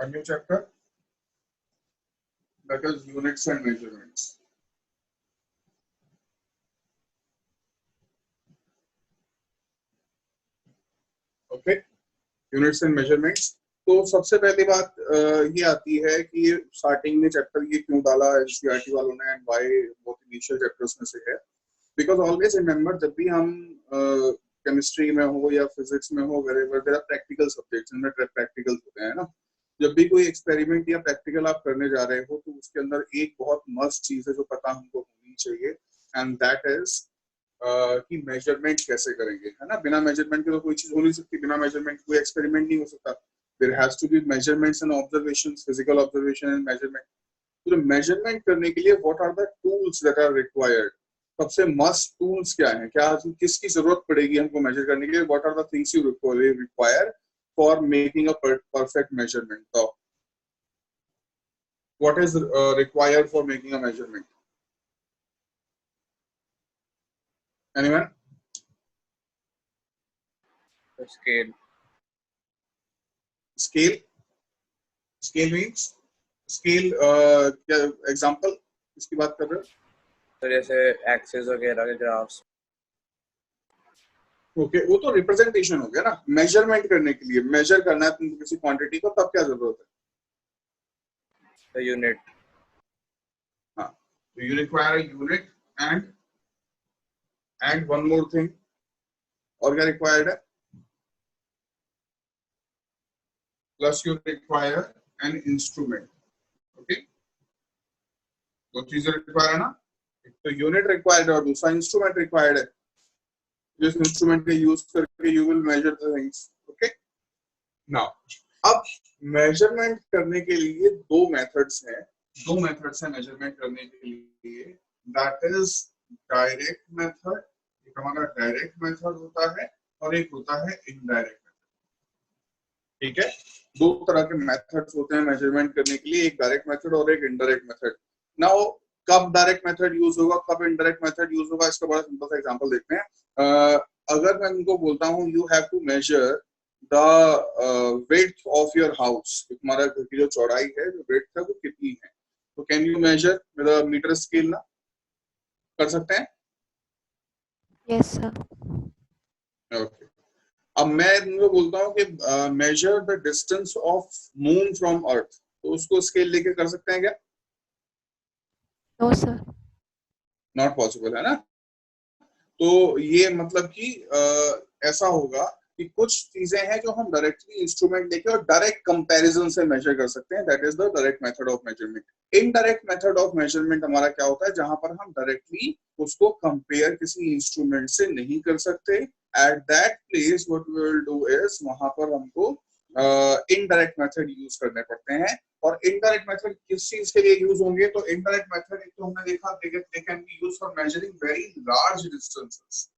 a new chapter that is units and measurements. Okay, units and measurements. तो सबसे पहली बात ये आती है कि स्टार्टिंग में चैप्टर ये क्यों डाला एनसीईआरटी वालों ने एंड व्हाई बहुत इनिशियल चैप्टर्स में से है, बिकॉज ऑलवेज रिमेंबर जब भी हम केमिस्ट्री में हो या फिजिक्स में हो wherever there are practical subjects इनमें प्रैक्टिकल्स होते हैं ना, जब भी कोई एक्सपेरिमेंट या प्रैक्टिकल आप करने जा रहे हो तो उसके अंदर एक बहुत मस्ट चीज है जो पता हमको होनी चाहिए एंड दैट इज कि मेजरमेंट कैसे करेंगे, है ना। बिना मेजरमेंट के तो कोई चीज हो नहीं सकती, बिना मेजरमेंट कोई एक्सपेरिमेंट नहीं हो सकता। There has to be measurements and observations, physical observation and measurement. तो मेजरमेंट करने के लिए what are the tools that are required, सबसे मस्ट टूल्स क्या है, क्या किसकी जरूरत पड़ेगी हमको मेजर करने के लिए, what are the things you require for making a perfect measurement. तो what is required for making a measurement? Anyone? The scale. Scale. Scale means scale. क्या example इसकी बात कर रहे हो? तो जैसे एक्सेस वगैरह के ग्राफ्स। ओके, वो तो रिप्रेजेंटेशन हो गया ना। मेजरमेंट करने के लिए, मेजर करना है तुमको किसी क्वांटिटी को, तब क्या जरूरत है? The unit. हाँ, so you require a unit and one more thing, और क्या required है? Plus you require an instrument. Okay, दो चीजें require है ना, एक तो unit required है और दूसरा instrument required है। जिस इंस्ट्रूमेंट का यूज करके you will measure the things. Okay, now अब मेजरमेंट करने के लिए दो मेथड्स हैं मेजरमेंट करने के लिए, दैट इज डायरेक्ट मेथड, एक हमारा डायरेक्ट मेथड होता है और एक होता है इनडायरेक्ट मेथड। ठीक है, दो तरह के मेथड्स होते हैं मेजरमेंट करने के लिए, एक डायरेक्ट मेथड और एक इनडायरेक्ट मेथड। नाउ कब डायरेक्ट मेथड यूज होगा, कब इनडायरेक्ट मेथड यूज होगा, इसका बड़ा सिंपल सा एग्जांपल देखते हैं। अगर मैं उनको बोलता हूँ you have to measure the width of your house, तुम्हारा घर की जो चौड़ाई है, जो width है वो कितनी है, तो can you measure with a metre scale ना, कर सकते हैं? Yes sir. ओके, अब मैं उनको बोलता हूँ कि measure the distance of moon from earth, तो उसको स्केल लेके कर सकते हैं क्या? No sir. नॉट पॉसिबल, है ना। तो ये मतलब कि ऐसा होगा कि कुछ चीजें हैं जो हम डायरेक्टली इंस्ट्रूमेंट लेके और डायरेक्ट कंपैरिजन से मेजर कर सकते हैं, that is the direct method of measurement. Indirect method of measurement हमारा क्या होता है, जहां पर हम डायरेक्टली उसको कंपेयर किसी इंस्ट्रूमेंट से नहीं कर सकते। At that place what we will do is, वहां पर हमको इनडायरेक्ट मेथड यूज करने पड़ते हैं। और इनडायरेक्ट मेथड किस चीज के लिए यूज होंगे, तो इनडायरेक्ट मेथड एक तो हमने देखा they can be used for measuring very large distances,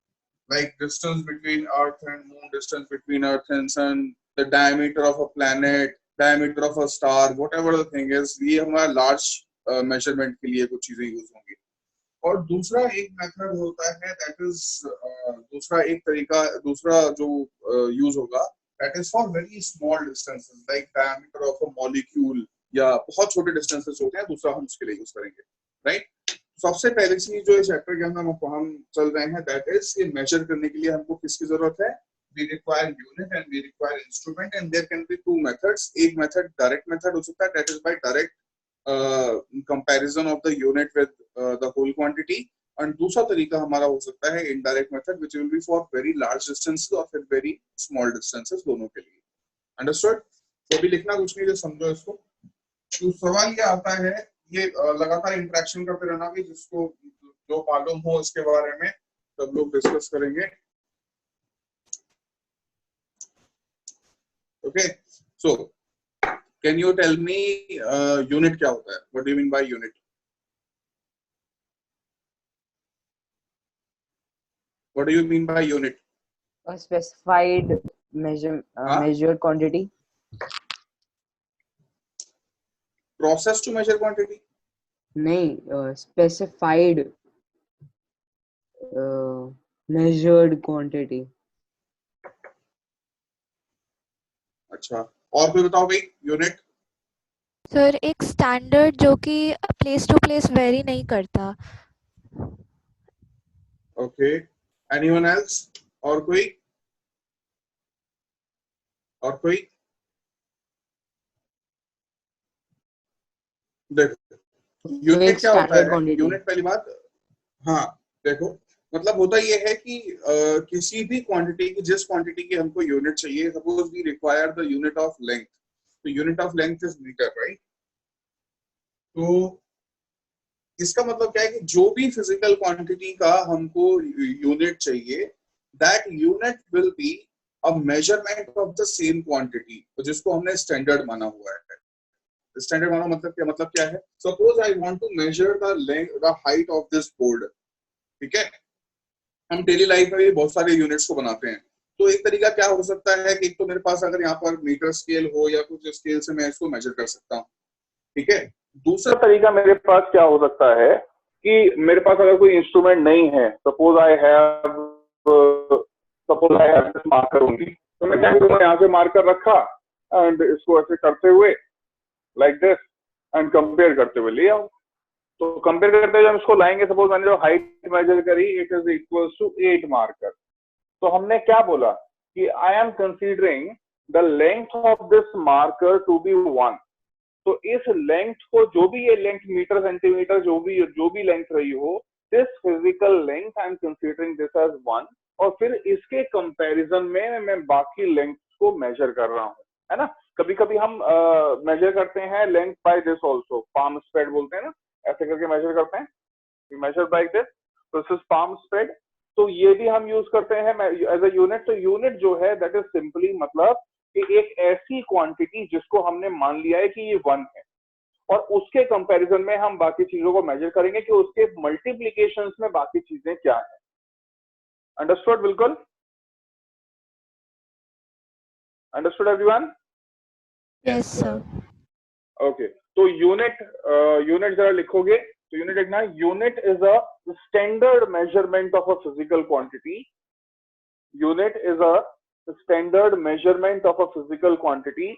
like distance between earth and moon, distance between earth and sun, the diameter of a planet, diameter of a star, whatever the thing is, ये हमारा large measurement के लिए कुछ चीजें use होंगी। और दूसरा एक मेथड होता है, दैट इज दूसरा एक तरीका, दूसरा जो यूज होगा, that is for very small distances, like diameter of a molecule, या बहुत छोटे डिस्टेंसेस होते हैं, दूसरा हम उसके लिए यूज करेंगे, राइट। सबसे पहले चीज जो इस चैप्टर के अंदर हम चल रहे हैं, दैट इज ये मेजर करने के लिए हमको किसकी जरूरत है, we require unit and we require instrument, and there can be two methods. एक मेथड डायरेक्ट मेथड हो सकता है, that is by direct comparison of the unit with the whole quantity, and दूसरा तरीका हमारा हो सकता है indirect method, which will be for very large distances और फिर very small distances, दोनों के लिए। अंडरस्टूड? तो अभी लिखना कुछ नहीं, जो समझो इसको। तो सवाल ये आता है, ये लगातार इंटरेक्शन करते रहना, भी जिसको जो मालूम हो इसके बारे में सब लोग डिस्कस करेंगे। Okay, so can you tell me unit क्या होता है, what do you mean by unit? What do you mean by unit? A specified measured quantity. Process to measure quantity? नहीं, specified measured quantity. अच्छा, और कोई बताओ भाई यूनिट? सर एक स्टैंडर्ड जो कि प्लेस टू प्लेस वेरी नहीं करता। Okay, anyone else? और कोई? और कोई? देखो, यूनिट एक क्या होता स्टैंडर्ड है? क्वांटिटी। यूनिट पहली बात, हाँ देखो, मतलब होता ये है कि किसी भी क्वांटिटी की, जिस क्वांटिटी की हमको यूनिट चाहिए, suppose we require the unit of length, तो unit of length is metre, right? तो इसका मतलब क्या है कि जो भी फिजिकल क्वांटिटी का हमको यूनिट चाहिए, that unit will be a measurement of the same quantity, जिसको हमने स्टैंडर्ड माना हुआ है। स्टैंडर्ड माना मतलब क्या है? Suppose I want to measure the length, the height of this board, ठीक है? हम डेली लाइफ में भी बहुत सारे यूनिट्स को बनाते हैं। तो एक तरीका क्या हो सकता है कि एक तो मेरे पास अगर यहाँ पर मीटर स्केल हो या कुछ स्केल से मैं इसको मेजर कर सकता हूँ, ठीक है? दूसरा तरीका मेरे पास क्या हो सकता है कि मेरे पास अगर कोई इंस्ट्रूमेंट नहीं है, suppose I have this marker only, तो मैं क्या करूँगा, यहाँ पे मार्कर रखा एंड इसको ऐसे करते हुए लाइक दिस एंड कंपेयर करते हुए ले आओ। तो कंपेयर करते हुए हम इसको लाएंगे, सपोज मैंने जो हाइट मेजर करी, it is equal to 8 marker. तो हमने क्या बोला कि I am considering the length of this marker to be 1। तो इस लेंथ को, जो भी ये लेंथ मीटर सेंटीमीटर जो भी लेंथ रही हो, this physical length I am considering this as 1, और फिर इसके कंपैरिजन में मैं बाकी लेंथ को मेजर कर रहा हूँ, है ना? कभी कभी हम मेजर करते हैं length by this also, palm spread बोलते हैं ना, ऐसे करके मेजर करते हैं, मेजर बाय दिस, तो दिस इज पाम स्प्रेड। तो ये भी हम यूज करते हैं एज अ यूनिट। तो यूनिट जो है दैट इज सिंपली मतलब कि एक ऐसी क्वांटिटी जिसको हमने मान लिया है कि ये 1 है, और उसके कंपैरिजन में हम बाकी चीजों को मेजर करेंगे कि उसके मल्टीप्लीकेशंस में बाकी चीजें क्या है। अंडरस्टूड? बिल्कुल understood everyone? Yes sir. Okay, तो यूनिट जरा लिखोगे, तो यूनिट लिखना है, unit is a standard measurement of a physical quantity. Unit is a standard measurement of a physical quantity.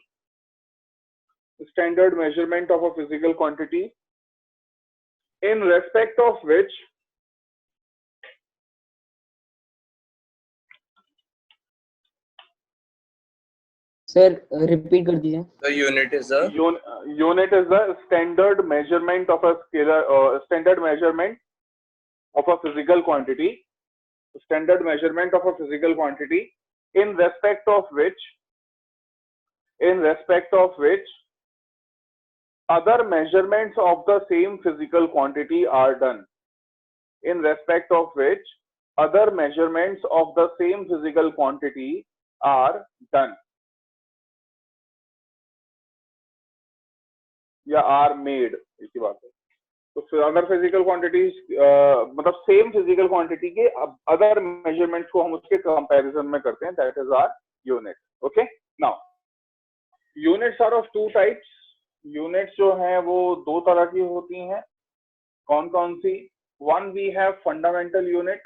Standard measurement of a physical quantity in respect of which sir repeat कर दीजिए। The unit is a unit is the standard measurement of a standard measurement of a physical quantity. Standard measurement of a physical quantity in respect of which other measurements of the same physical quantity are done. In respect of which other measurements of the same physical quantity are done या are made, इसी बात है। तो फिर other physical quantities, मतलब same physical quantity के other measurements को हम उसके कंपैरिजन में करते हैं, that is our unit. Okay, now units are of 2 types. Units जो हैं वो 2 तरह की होती हैं। कौन कौन सी? One we have fundamental unit,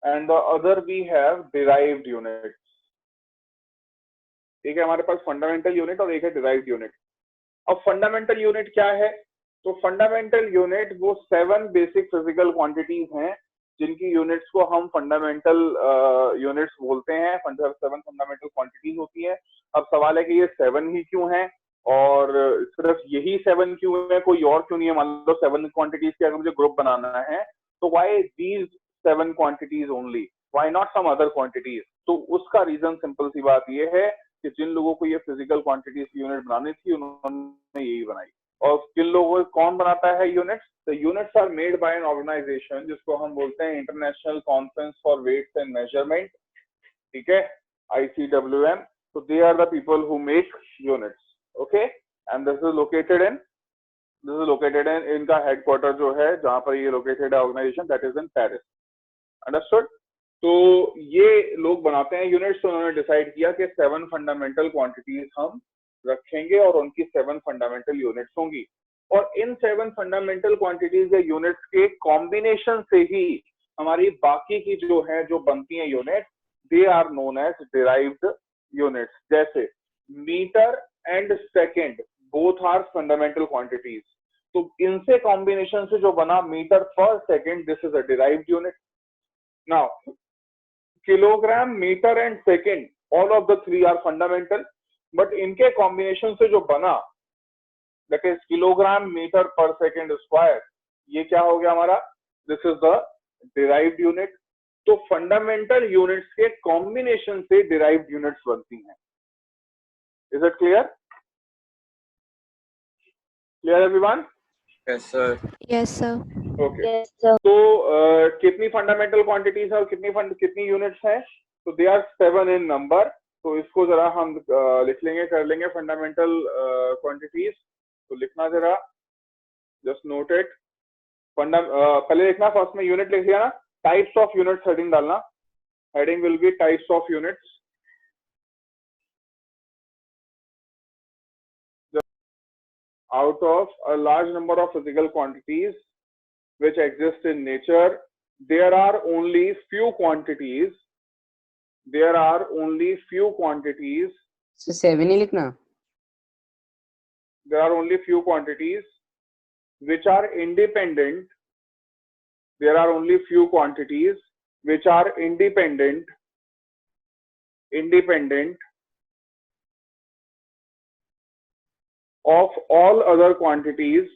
and the other we have derived units। एक है हमारे पास फंडामेंटल यूनिट और एक है डिराइव्ड यूनिट। अब फंडामेंटल यूनिट क्या है? तो फंडामेंटल यूनिट वो 7 बेसिक फिजिकल क्वांटिटीज हैं जिनकी यूनिट्स को हम फंडामेंटल यूनिट्स बोलते हैं। 7 फंडामेंटल क्वांटिटीज होती है। अब सवाल है कि ये 7 ही क्यों हैं, और सिर्फ यही 7 क्यों है, कोई और क्यों नहीं है? मान लो 7 क्वांटिटीज के अगर मुझे ग्रुप बनाना है, तो why these 7 quantities only, why not some other quantities? तो उसका रीजन सिंपल सी बात ये है कि जिन लोगों को ये फिजिकल क्वांटिटीज की यूनिट बनानी थी उन्होंने यही बनाई। और किन लोगों को कौन बनाता है units? The units are made by an organisation जिसको हम बोलते हैं international conference for weights and measurement, ठीक है, ICWM। So they are the people who make units, okay, and this is located in इनका हेडक्वार्टर जो है जहां पर ये लोकेटेड है organisation, that is in Paris. Understood? तो ये लोग बनाते हैं यूनिट्स। तो उन्होंने डिसाइड किया कि 7 फंडामेंटल क्वांटिटीज हम रखेंगे और उनकी 7 फंडामेंटल यूनिट्स होंगी, और इन 7 फंडामेंटल क्वांटिटीज या यूनिट्स के कॉम्बिनेशन से ही हमारी बाकी की जो बनती है unit, they are known as derived units. जैसे metre and second both are fundamental quantities. तो इनसे कॉम्बिनेशन से जो बना metre per second, this is a derived unit. Now kilogram, metre and second, all of the three are fundamental, but इनके combination से जो बना that is kilogram metre per second square, ये क्या हो गया हमारा, this is the derived unit. तो फंडामेंटल यूनिट्स के कॉम्बिनेशन से डिराइव्ड यूनिट्स बनती हैं। Is it clear? Clear everyone? Yes, sir. Yes, sir. Okay. Yes, sir. तो कितनी फंडामेंटल क्वांटिटीज है और कितनी यूनिट्स है? तो दे आर 7 इन नंबर। तो इसको जरा हम लिख लेंगे, कर लेंगे फंडामेंटल क्वांटिटीज। तो लिखना जरा, जस्ट नोट इट। पहले लिखना, फर्स्ट में यूनिट लिख लिया ना, टाइप्स ऑफ यूनिट्स हेडिंग डालना, heading will be types of units. Out of a large number of physical quantities which exist in nature, there are only few quantities. There are only few quantities. So 7 ही लिखना। There are only few quantities which are independent. There are only few quantities which are independent of all other quantities,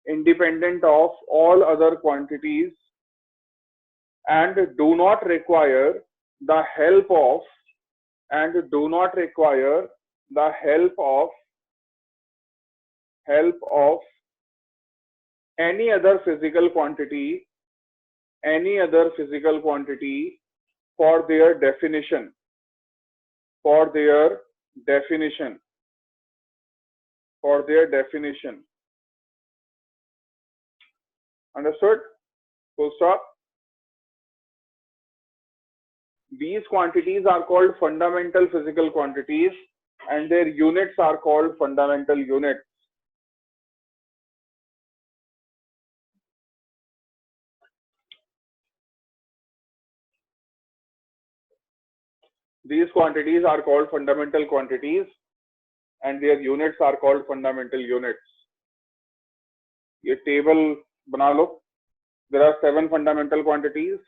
independent of all other quantities, and do not require the help of, and do not require the help of any other physical quantity, for their definition, Understood? Full stop. These quantities are called fundamental physical quantities and their units are called fundamental units. These quantities are called fundamental quantities and their units are called fundamental units. ये table बना लो. There are 7 fundamental quantities.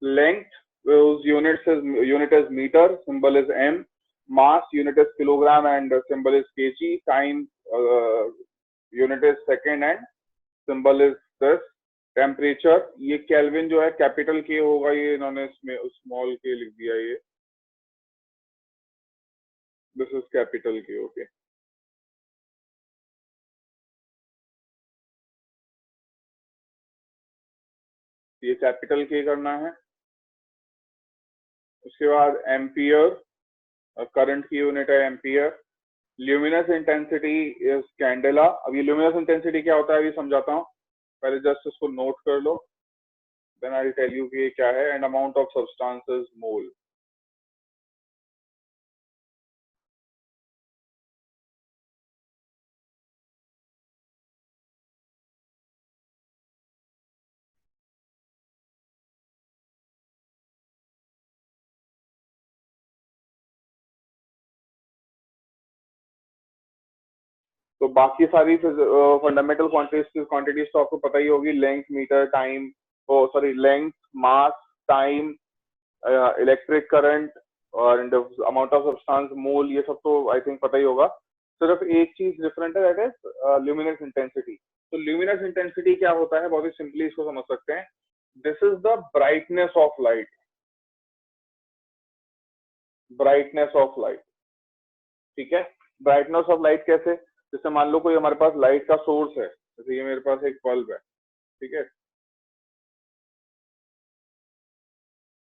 Length, whose unit is meter, symbol is m. Mass, unit is kilogram and symbol is kg. Time, unit is second and symbol is this. Temperature, ये Kelvin जो है capital K होगा, ये इन्होंने इसमें small k लिख दिया ये. This is capital K, okay. ये कैपिटल के करना है. उसके बाद एम्पियर, करंट की यूनिट है ampere. Luminous intensity is candela. अब ये ल्यूमिनस इंटेंसिटी क्या होता है अभी समझाता हूँ, पहले जस्ट इसको नोट कर लो, then I will tell you कि ये क्या है. And amount of substance is mole. तो बाकी सारी फंडामेंटल क्वांटिटीज तो आपको पता ही होगी. लेंथ, मीटर, टाइम, लेंथ, मास, टाइम, इलेक्ट्रिक करंट और अमाउंट ऑफ सब्सटेंस, मोल, ये सब तो आई थिंक पता ही होगा. सिर्फ एक चीज डिफरेंट है, दैट इज ल्यूमिनस इंटेंसिटी. तो ल्यूमिनस इंटेंसिटी क्या होता है, बहुत ही सिंपली इसको समझ सकते हैं. This is the brightness of light. Brightness of light, ठीक है. ब्राइटनेस ऑफ लाइट कैसे, जैसे मान लो कोई हमारे पास लाइट का सोर्स है, जैसे ये मेरे पास एक बल्ब है, ठीक है.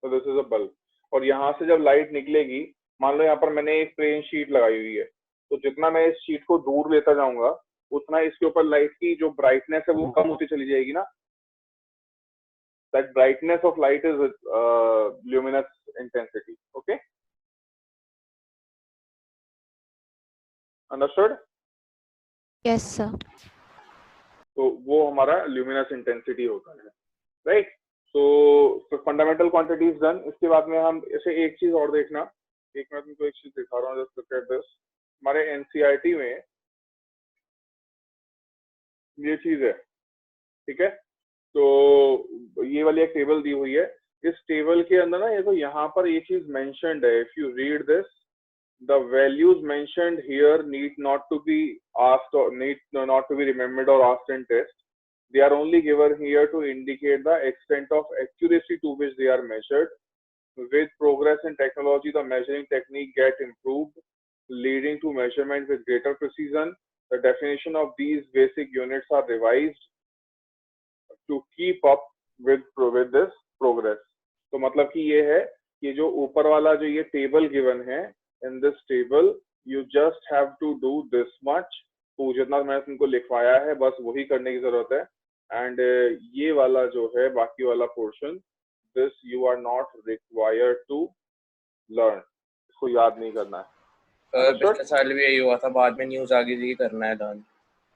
तो दिस इज अ बल्ब, और यहाँ से जब लाइट निकलेगी, मान लो यहाँ पर मैंने एक प्लेन शीट लगाई हुई है, तो जितना मैं इस शीट को दूर लेता जाऊंगा उतना इसके ऊपर लाइट की जो ब्राइटनेस है वो कम होती चली जाएगी ना. That brightness of light is luminous intensity. Okay, understood? Yes, sir. तो वो हमारा ल्यूमिनस इंटेंसिटी होता है, राइट. तो फंडामेंटल क्वांटिटीज डन. इसके बाद में हम इसे एक चीज और देखना एक मैं तुमको एक चीज दिखा रहा हूँ, जस्ट लुक एट दिस। हमारे एनसीईआरटी में ये चीज है, ठीक है। तो ये वाली एक टेबल दी हुई है। इस टेबल के अंदर ना ये तो यहाँ पर ये चीज मेंशन्ड है, if you read this, the values mentioned here need not to be asked or need not to be remembered or asked in test. They are only given here to indicate the extent of accuracy to which they are measured. With progress in technology, the measuring technique get improved, leading to measurement with greater precision. The definition of these basic units are revised to keep up with this progress. तो मतलब कि ये है कि जो ऊपर वाला जो ये टेबल गिवन है, in this table you just have to do this much, तो जितना मैंने तुमको लिखवाया है बस वही करने की जरूरत है। एंड ये वाला जो है बाकी वाला portion, this you are not required to learn, इसको याद नहीं करना है। पिछले साल भी यही हुआ था, बाद में न्यूज आ गई थी कि करना है लर्न,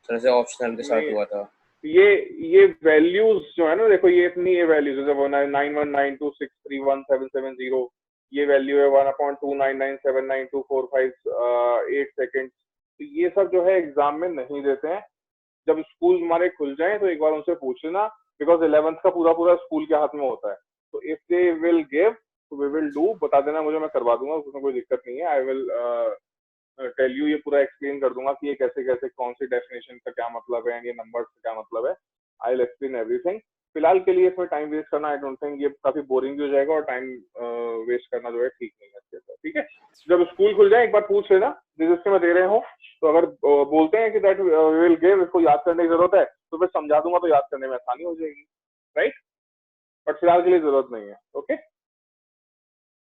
तरह से ऑप्शनल के साथ हुआ था। ये वैल्यूज जो है ना, देखो ये इतनी ये वैल्यूज है, 9192631770, ये वैल्यू है 1.299792458 सेकेंड। तो ये सब जो है एग्जाम में नहीं देते हैं। जब स्कूल हमारे खुल जाए तो एक बार उनसे पूछ लेना, बिकॉज 11th का पूरा स्कूल के हाथ में होता है। तो इफ दे विल गिव तो वी विल डू, बता देना मुझे, मैं करवा दूंगा, उसमें कोई दिक्कत नहीं है। आई विल टेल यू, ये पूरा एक्सप्लेन कर दूंगा कि ये कैसे कैसे कौन सी डेफिनेशन का क्या मतलब है, ये नंबर्स का क्या मतलब है। I will explain everything. फिलहाल के लिए इसमें टाइम वेस्ट करना आई डोंट थिंक, ये काफी बोरिंग भी हो जाएगा और टाइम वेस्ट करना जो है ठीक नहीं है। ठीक है, जब स्कूल खुल जाए एक बार पूछ लेना जिसके मैं दे रहे हो, तो अगर बोलते हैं कि दैट विल गिव, इसको याद करने की जरूरत है, तो फिर समझा दूंगा तो याद करने में आसानी हो जाएगी, राइट। बट फिलहाल के लिए जरूरत नहीं है, ओके,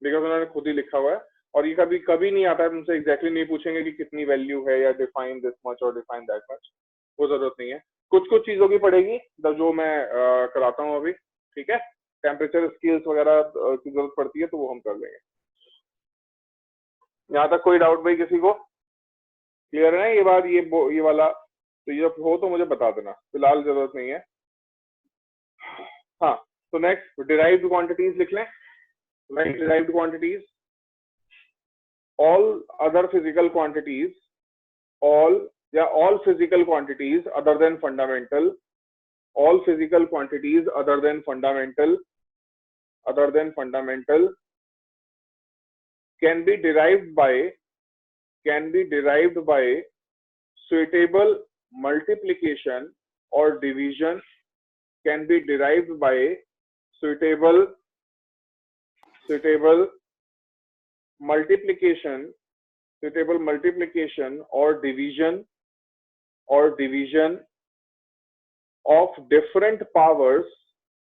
बिकॉज उन्होंने खुद ही लिखा हुआ है। और ये कभी कभी नहीं आता है, तुमसे एग्जैक्टली नहीं पूछेंगे कि कितनी वैल्यू है या डिफाइन दिस मच और डिफाइन दैट मच, वो जरूरत नहीं है। कुछ चीजों की पड़ेगी जो मैं कराता हूँ अभी, ठीक है। टेम्परेचर स्केल्स वगैरह की जरूरत पड़ती है तो वो हम कर लेंगे। यहाँ तक कोई डाउट भाई किसी को? क्लियर है ना ये बात, ये वाला? तो ये हो तो मुझे बता देना, फिलहाल जरूरत नहीं है। हाँ, तो नेक्स्ट डिराइव्ड क्वांटिटीज लिख लें। Right, derived quantities, all other physical quantities, all physical quantities other than fundamental, all physical quantities other than fundamental can be derived by suitable multiplication or division, can be derived by suitable multiplication or division of different powers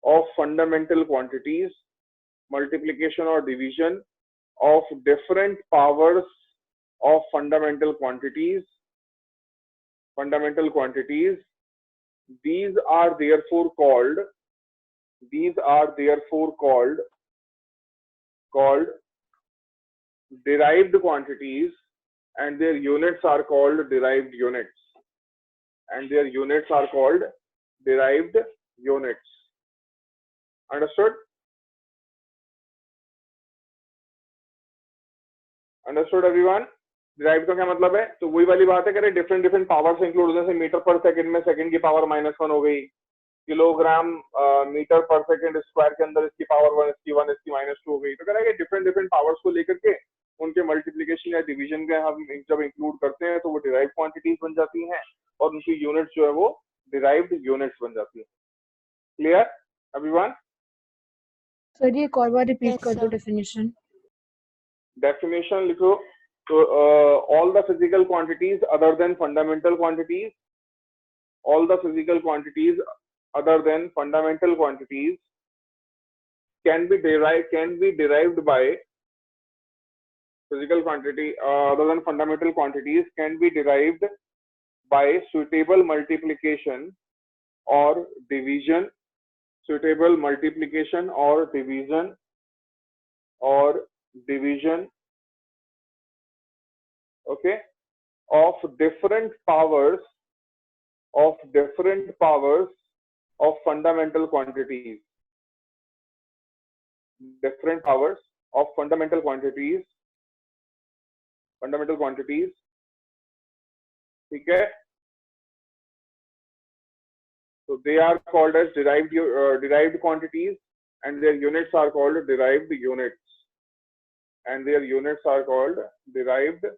of fundamental quantities, multiplication or division of different powers of fundamental quantities. These are therefore called derived quantities, and their units are called derived units. Understood? Understood everyone? Derived का क्या मतलब है? तो वही वाली बात है, कह रहे डिफरेंट पावर्स इंक्लूड, जैसे मीटर पर सेकंड में सेकंड की पावर -1 हो गई, kilogram metre per second square के अंदर इसकी पावर 1, इसकी 1, इसकी -2 हो गई। तो कह रहा है कि डिफरेंट पावर्स को लेकर के उनके मल्टीप्लिकेशन या डिवीजन के हम जब इंक्लूड करते हैं तो वो डिराइव्ड क्वांटिटीज बन जाती हैं, और उनकी यूनिट्स जो है वो डिराइव्ड यूनिट्स बन जाती हैं। Clear everyone? सर ये एक और बार रिपीट Yes, कर दो sir. डेफिनेशन लिखो। तो all the physical quantities other than fundamental quantities, can be derived by physical quantity other than fundamental quantities can be derived by suitable multiplication or division, okay, of different powers of fundamental quantities. Fundamental quantities, ठीक है। So they are called as derived quantities, and their units are called derived units, and their units are called derived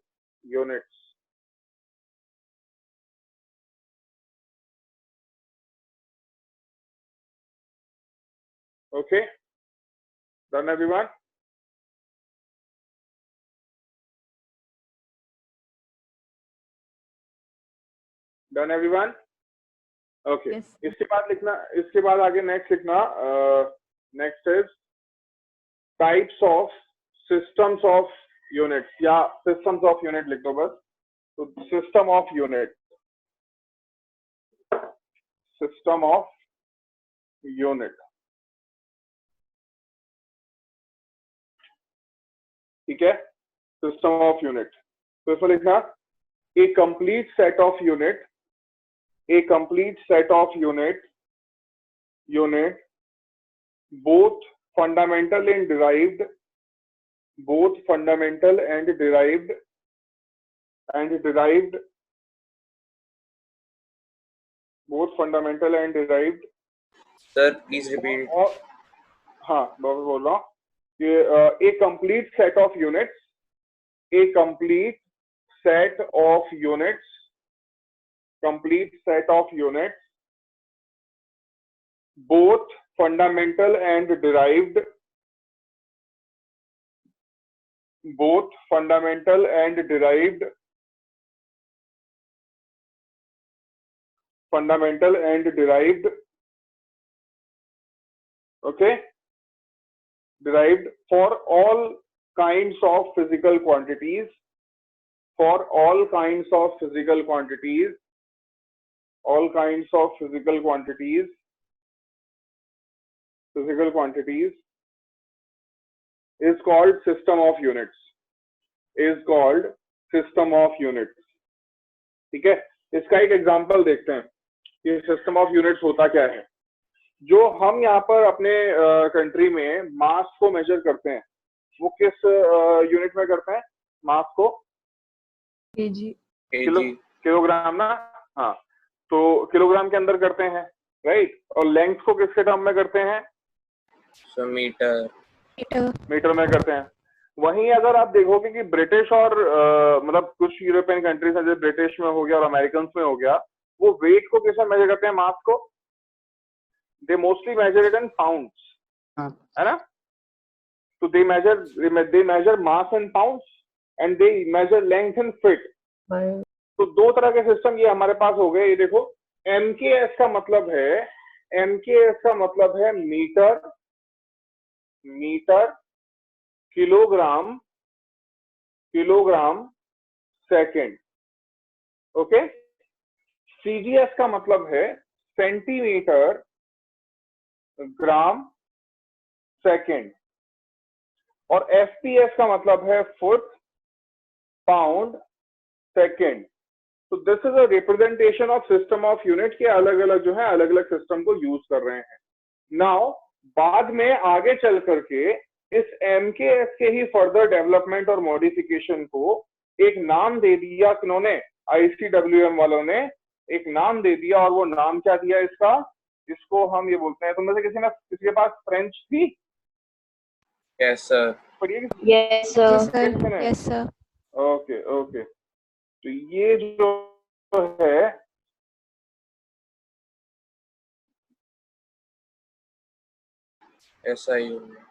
units. Okay, done everyone? Done everyone? Okay. Yes. इसके बाद लिखना, इसके बाद आगे next लिखना, next is types of systems of units, या systems of unit लिख दो बस। तो system of unit, system of unit, ठीक है। सिस्टम ऑफ यूनिट, तो इसमें लिखना a complete set of unit, a complete set of unit both fundamental and derived, both fundamental and derived both fundamental and derived। Sir, please repeat. और हाँ मैं बोल रहा हूँ कि a complete set of units, a complete set of units, complete set of units both fundamental and derived, both fundamental and derived, fundamental and derived, okay, derived for all kinds of physical quantities, for all kinds of physical quantities, all kinds of physical quantities, physical quantities is called system of units, is called system of units, ठीक है। इसका एक example देखते हैं कि system of units होता क्या है। जो हम यहाँ पर अपने कंट्री में मास को मेजर करते हैं, वो किस यूनिट में करते हैं मास को? kg, किलोग्राम ना, हाँ, तो किलोग्राम के अंदर करते हैं, राइट। और लेंथ को किसके टर्म में करते हैं? मीटर में करते हैं। वहीं अगर आप देखोगे कि ब्रिटिश और मतलब कुछ यूरोपियन कंट्रीज हैं, जैसे ब्रिटिश में हो गया और अमेरिकन में हो गया, वो वेट को किसमें मेजर करते हैं? मास को। They mostly measure it in pounds, है ना। तो they measure mass in pounds and they measure length in feet. तो दो तरह के सिस्टम ये हमारे पास हो गए। ये देखो, MKS का मतलब है, MKS का मतलब है metre, metre kilogram, kilogram second, okay. CGS का मतलब है सेंटीमीटर ग्राम सेकंड, और FPS का मतलब है फुट पाउंड सेकंड। तो this is a representation of system of unit के अलग अलग जो है अलग अलग सिस्टम को यूज कर रहे हैं। नाउ बाद में आगे चल करके इस MKS के ही फर्दर डेवलपमेंट और मॉडिफिकेशन को एक नाम दे दिया किन्होंने? ICWM वालों ने एक नाम दे दिया, और वो नाम क्या दिया इसका? इसको हम ये बोलते हैं, तुम में से किसी के पास फ्रेंच थी? Yes sir. पढ़िए। Yes sir. Yes sir. Okay okay, तो ये जो है SI unit.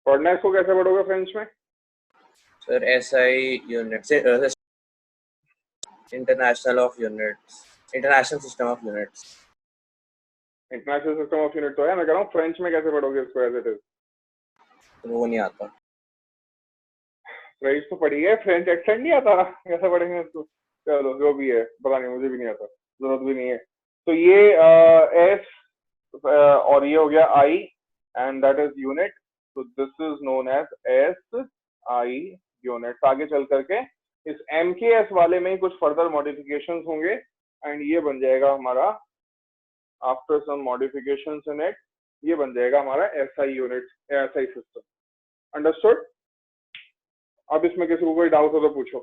पढ़ना है, इसको कैसे पढ़ोगे फ्रेंच में? Sir, SI unit, international of units, international system of units. International system of unit तो है, मैं कह रहा हूँ फ्रेंच में कैसे पढ़ोगे इसको एज इट इज? वो नहीं आता। फ्रेंच तो पढ़ी है, फ्रेंच एक्सेंट नहीं आता, कैसे पढ़ेंगे इसको? चलो जो भी है, पता नहीं, मुझे भी नहीं आता, जरूरत भी नहीं है। तो ये S और ये हो गया I, and that is unit. तो this is known as SI unit. आगे चल करके इस MKS वाले में कुछ फर्दर मॉडिफिकेशंस होंगे, एंड ये बन जाएगा हमारा, after some modifications in it, ये बन जाएगा हमारा SI unit, SI system. Understood? अब इसमें किसी को कोई डाउट हो तो पूछो।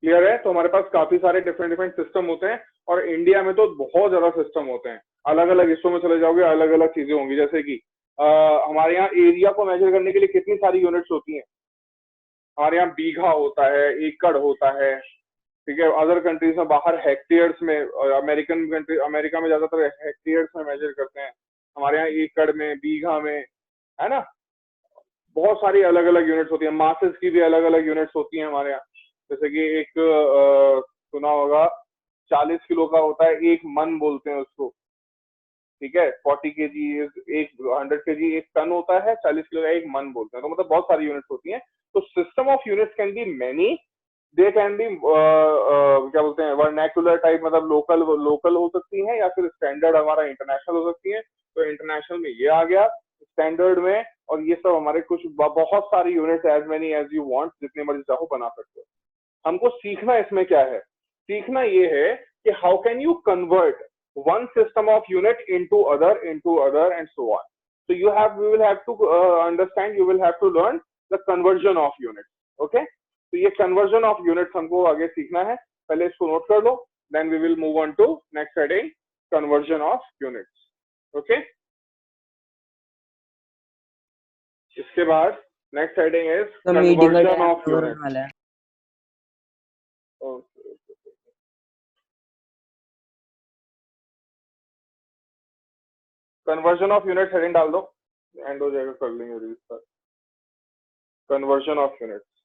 क्लियर है? तो हमारे पास काफी सारे डिफरेंट सिस्टम होते हैं और इंडिया में तो बहुत ज्यादा सिस्टम होते हैं। अलग अलग हिस्सों में चले जाओगे अलग अलग चीजें होंगी, जैसे कि हमारे यहाँ एरिया को मेजर करने के लिए कितनी सारी यूनिट्स होती हैं। हमारे यहाँ बीघा होता है, एकड़ होता है, ठीक है। अदर कंट्रीज में बाहर हेक्टेयर्स में, अमेरिकन कंट्री, अमेरिका में ज्यादातर हेक्टेयर्स में मेजर करते हैं, हमारे यहाँ एकड़ में, बीघा में, है ना। बहुत सारी अलग अलग यूनिट्स होती हैं। मासेस की भी अलग अलग यूनिट्स होती हैं हमारे यहाँ। जैसे कि एक सुना होगा 40 किलो का होता है, एक मन बोलते हैं उसको, ठीक है। 40 kg एक 100 kg एक टन होता है, 40 किलो का एक मन बोलते हैं। तो मतलब बहुत सारी यूनिट्स होती हैं। तो system of units can be many, they can be क्या बोलते हैं वर्नैक्युलर टाइप, मतलब लोकल हो सकती हैं, या फिर स्टैंडर्ड हमारा इंटरनेशनल हो सकती है। तो इंटरनेशनल में ये आ गया, स्टैंडर्ड में, और ये सब हमारे कुछ बहुत सारी units, as many as you want, जितने मर्जी चाहो बना सकते हो। हमको सीखना इसमें क्या है? सीखना ये है कि how can you convert one system of unit into other and so on. So we will have to understand, you will have to learn the conversion of units. Okay, तो ये conversion of units हमको आगे सीखना है। पहले इसको note कर लो, then we will move on to next heading, conversion of units. Okay, इसके बाद next heading is conversion of units. Conversion of unit heading डाल दो, एंड हो जाएगा, कर लेंगे रील पर। Conversion of units.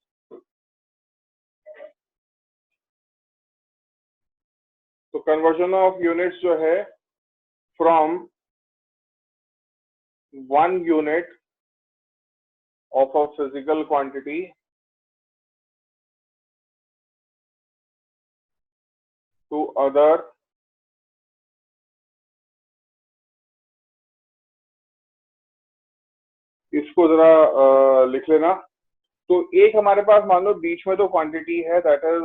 तो कन्वर्जन ऑफ यूनिट्स जो है, from 1 unit of a physical quantity to other इसको जरा लिख लेना। तो एक हमारे पास मान लो बीच में तो क्वांटिटी है, दैट इज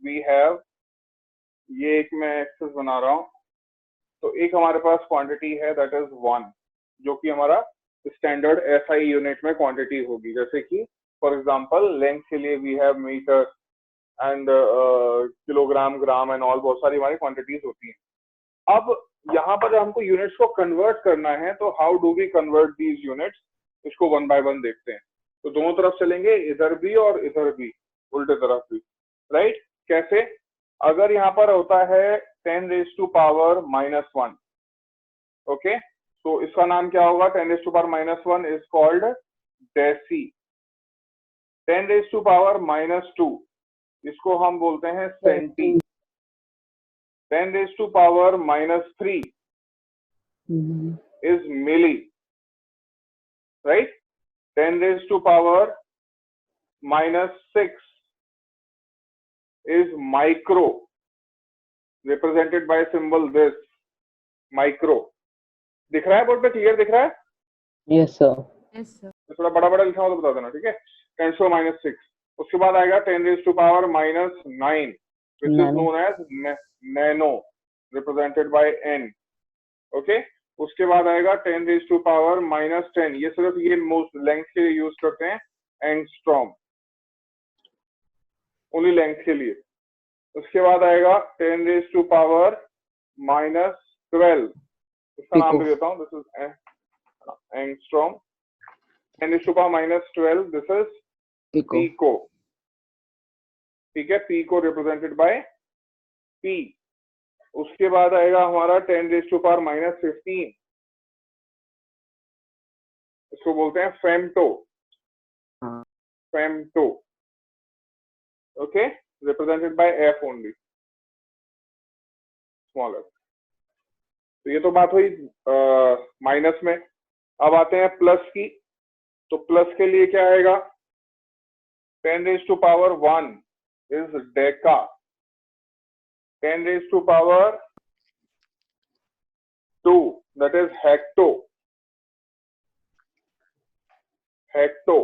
वी हैव, ये एक मैं एक्सेस बना रहा हूं। तो एक हमारे पास क्वांटिटी है दैट इज 1, जो कि हमारा स्टैंडर्ड एसआई यूनिट में क्वांटिटी होगी। जैसे कि फॉर एग्जांपल लेंथ के लिए we have metre and kilogram, gram and all, बहुत सारी हमारी क्वांटिटीज होती हैं। अब यहाँ पर हमको यूनिट्स को कन्वर्ट करना है, तो how do we convert these units, इसको 1 बाय 1 देखते हैं। तो दोनों तरफ चलेंगे, इधर भी और इधर भी, उल्टे तरफ भी, राइट। कैसे? अगर यहाँ पर होता है 10⁻⁻1, ओके, तो इसका नाम क्या होगा? 10⁻⁻1 इज कॉल्ड डेसी। 10⁻⁻2 इसको हम बोलते हैं centi. 10⁻⁻3 is milli, right? 10⁻⁻6 is micro, represented by symbol this, micro। दिख रहा है बोर्ड पे? क्लियर दिख रहा है? Yes sir. Yes, sir. थोड़ा बड़ा बड़ा लिखा हो तो बता देना, ठीक है। 10⁻⁻6, उसके बाद आएगा 10⁻⁻9 which is known as nano, represented by n, okay। उसके बाद आएगा 10⁻⁻10, ये सिर्फ ये मोस्ट लेंथ के लिए यूज करते हैं, एंगस्ट्रॉम, ओनली लेंथ के लिए। उसके बाद आएगा 10⁻⁻12, इसका नाम भी देता हूँ, this is angstrom. 10⁻⁻12 this is pico, ठीक है, पीको रिप्रेजेंटेड बाय पी। उसके बाद आएगा हमारा 10⁻⁻15, इसको बोलते हैं femto, femto, okay, represented by F only, smaller. तो ये तो बात हुई माइनस में। अब आते हैं प्लस की। तो प्लस के लिए क्या आएगा? 10⁻1 is Deka, 10⁻2 that is hecto, hecto।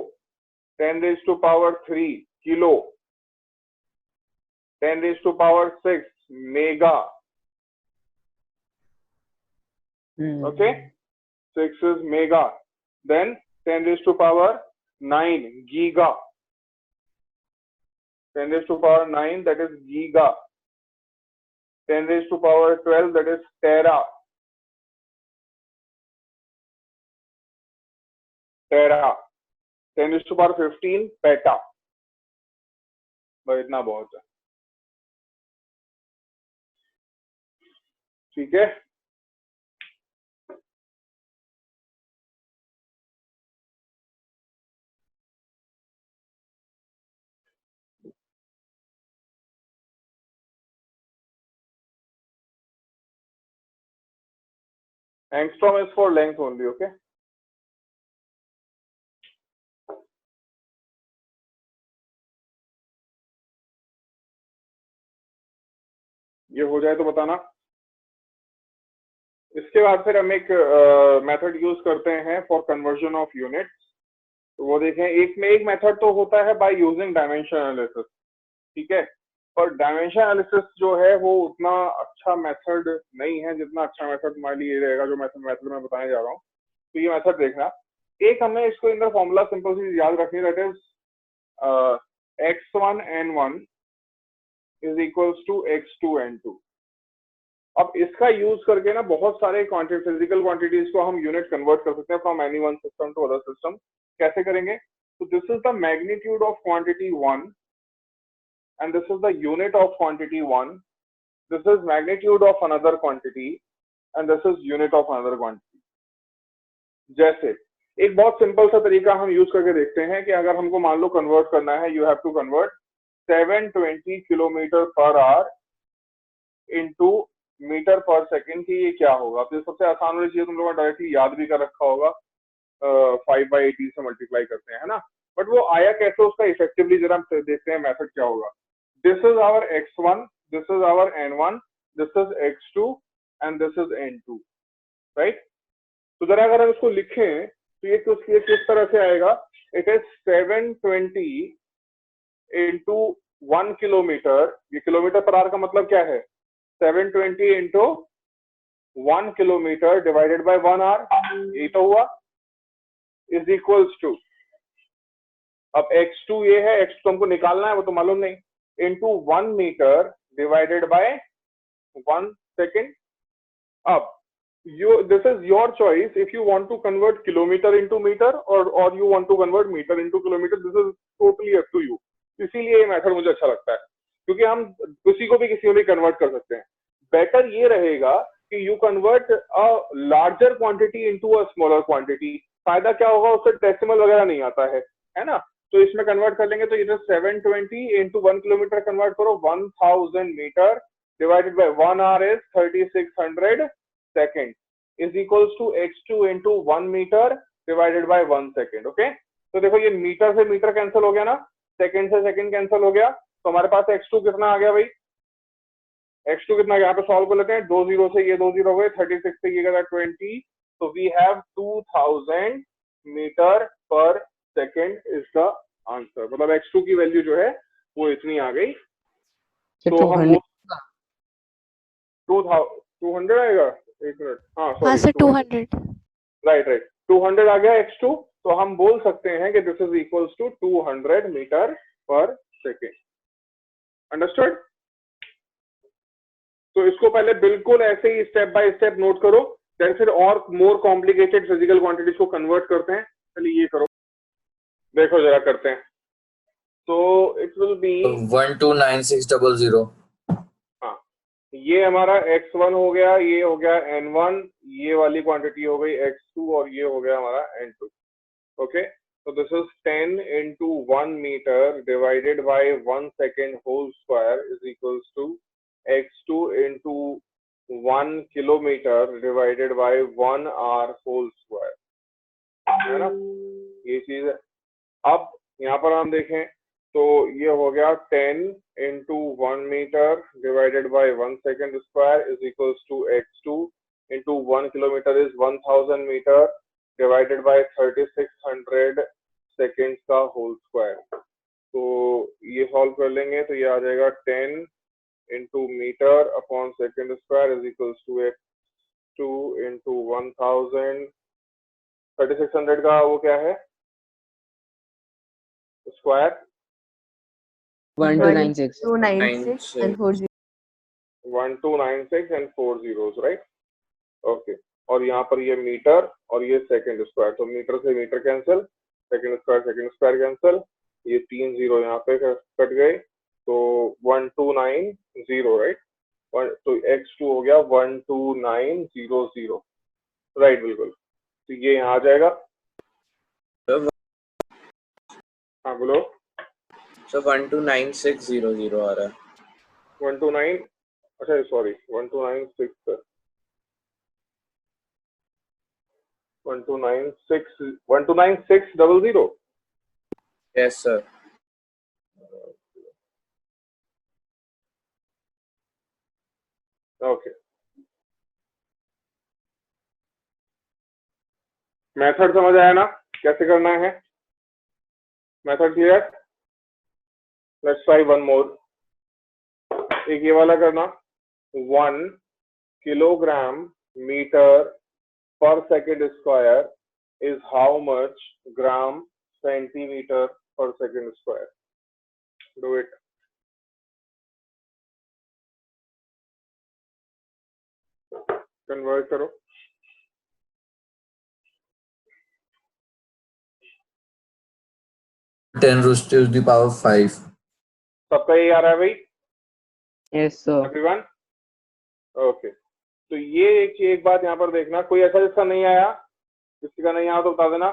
10⁻3 kilo, 10⁻6 mega, Okay, 6 is mega. Then 10 raised to power 9 giga. 10 raised to power 9, that is giga. 10 raised to power 12, that is tera. Tera. 10 raised to power 15, peta. बस इतना बहुत है. ठीक है. Angstrom is for length only, okay? ये हो जाए तो बताना. इसके बाद फिर हम एक मेथड यूज करते हैं फॉर कन्वर्जन ऑफ यूनिट्स. तो वो देखें, एक मेथड तो होता है बाय यूजिंग डायमेंशन एनालिसिस. ठीक है, पर डायमेंशन एनालिसिस जो है वो उतना अच्छा मेथड नहीं है जितना अच्छा मेथड तुम्हारे लिए रहेगा जो मेथड मैं बताने जा रहा हूँ. तो ये मेथड देखना. एक हमें इसको अंदर फॉर्मूला सिंपल सी याद रखनी, that is x1 n1 is equals to x2 n2. अब इसका यूज करके ना बहुत सारे फिजिकल क्वांटिटीज को हम यूनिट कन्वर्ट कर सकते हैं from any one system to other system. कैसे करेंगे? तो this is the magnitude of quantity 1 and this is the unit of quantity 1. This is magnitude of another quantity and this is unit of another quantity. जैसे एक बहुत simple सा तरीका हम use करके देखते हैं कि अगर हमको मान लो कन्वर्ट करना है, you have to convert 720 kilometre per hour into metre per second की ये क्या होगा. तो सबसे आसान वाली चीज तुम लोगों ने डायरेक्टली याद भी कर रखा होगा, 5/80 से मल्टीप्लाई करते हैं, है ना. बट वो आया कैसे उसका इफेक्टिवली जरा हम देखते हैं मेथड क्या होगा. This is our x1, this is our n1, this is x2 and this is n2, right? तो जरा अगर हम इसको लिखें तो ये किस तरह से आएगा. It is 720 into 1 kilometre. ये किलोमीटर पर आवर का मतलब क्या है? 720 into 1 kilometre divided by 1 hour. ये तो हुआ इज इक्वल्स टू. अब x2 ये है, x2 हमको निकालना है, वो तो मालूम नहीं, into 1 meter divided by 1 second. Up, this is your choice if you want to convert kilometer into meter or you want to convert meter into kilometer. This is totally up to you. इसीलिए ये method मुझे अच्छा लगता है क्योंकि हम किसी को भी किसी में भी कन्वर्ट कर सकते हैं. बेटर ये रहेगा कि you convert a larger quantity into a smaller quantity. फायदा क्या होगा, उससे डेसिमल वगैरह नहीं आता है ना. तो इसमें कन्वर्ट कर लेंगे तो इधर 720 into 1 किलोमीटर कन्वर्ट करो 1000 metre divided by 1 hour is 3600 second is equals to x2 into 1 metre divided by 1 second. Okay, तो देखो ये मीटर से मीटर कैंसिल हो गया ना, सेकंड से सेकंड कैंसिल हो गया. तो हमारे पास x2 कितना आ गया भाई? x2 कितना, यहाँ पे सॉल्व कर लेते हैं. 2 0 से ये 2 0 हो गए, 36 से ये गया 20. तो we have 2000 metre per second is the answer. मतलब x2 की वैल्यू जो है वो इतनी आ गई. तो हम 200 आएगा. एक मिनट, हाँ सर 200. राइट 200 आ गया x2. तो हम बोल सकते हैं कि this is equals to 200 metre per second. Understood? तो इसको पहले बिल्कुल ऐसे ही स्टेप बाय स्टेप नोट करो, देन फिर और मोर कॉम्प्लिकेटेड फिजिकल क्वांटिटीज को कन्वर्ट करते हैं. चलिए ये करो, देखो जरा करते हैं. तो इट विल बी 129600. हाँ, ये हमारा x1 हो गया, ये हो गया n1, ये वाली क्वांटिटी हो गई x2 और ये हो गया हमारा n2. ओके, तो this is 10 into 1 metre divided by 1 second whole square is equals to x2 into 1 kilometre divided by 1 hour whole square, है ना. ये चीज है. अब यहाँ पर हम देखें तो ये हो गया 10 into 1 metre divided by 1 second square is equals to x2 into 1 kilometre is 1000 metre divided by 3600 seconds का होल स्क्वायर. तो ये सॉल्व कर लेंगे तो ये आ जाएगा 10 into metre upon second square is equals to to into 1000 3600 का वो क्या है square 1296 296 and 40. 1296 and 4 zeros, right? Okay और यहाँ पर ये मीटर और ये सेकंड स्क्वायर, तो मीटर से metre cancel, second square cancel, ये 3 जीरो यहाँ पे कट गए, तो 1290, राइट? तो x2 हो गया 12900, राइट? बिल्कुल, तो ये यहाँ आ जाएगा। हाँ बोलो। सो 129600 आ रहा है। 129, अच्छा sorry 1296 129600। Yes sir. Okay, method समझ आया ना कैसे करना है? Method clear? Let's try one more. एक ये वाला करना, 1 kilogram metre per second square is how much gram centimeter per second square? Do it. Convert करो। Ten raised to the power 5. सबका यही आ रहा है भाई? Yes sir. एवरीवन? ओके, तो ये एक बात यहाँ पर देखना, कोई ऐसा जिसका नहीं आया, किसी का नहीं आया तो बता देना।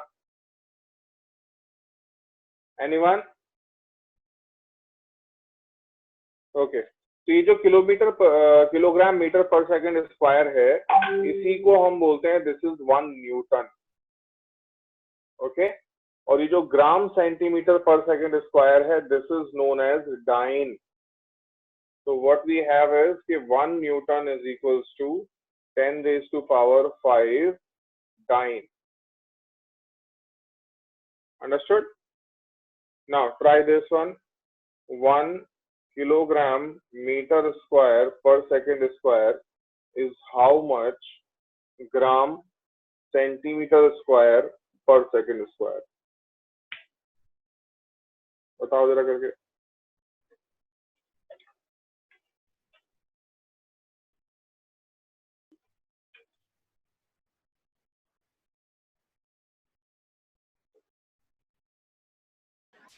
एनीवन? ओके, तो ये जो kilogram metre per second square है, इसी को हम बोलते हैं दिस इज 1 न्यूटन। ओके, और ये जो gram centimetre per second square है, this is known as dyne. So what we have is कि 1 Newton is equals to 10 raised to power 5 dyne. Understood? Now try this one. 1 kilogram meter square per second square is how much gram centimeter square per second square? बताओ जरा करके।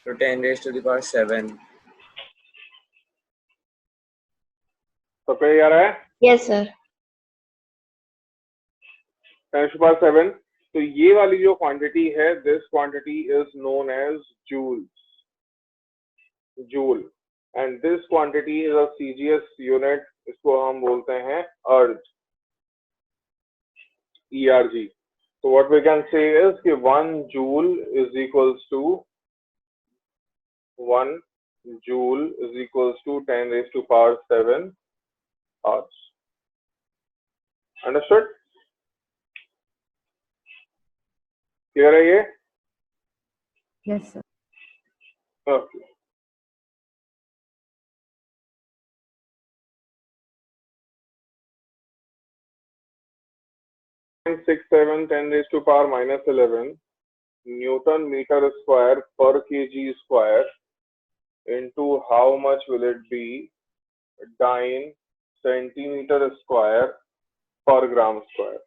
So 10 raised to the power 7. सबका ये आ रहा है? Yes, sir. 10 to the power 7। तो ये वाली जो क्वांटिटी है, this quantity is known as joule, and this quantity is a CGS unit, इसको हम बोलते हैं अर्ज, ERG। तो what we can say is कि 1 joule is equals to 1 joule is equals to 10 raised to power 7 hours। Understood? Clear है ये? Yes, sir. Okay, six seven 10 raised to power minus 11 Newton meter square per kg square into how much will it be dyne centimeter square per gram square?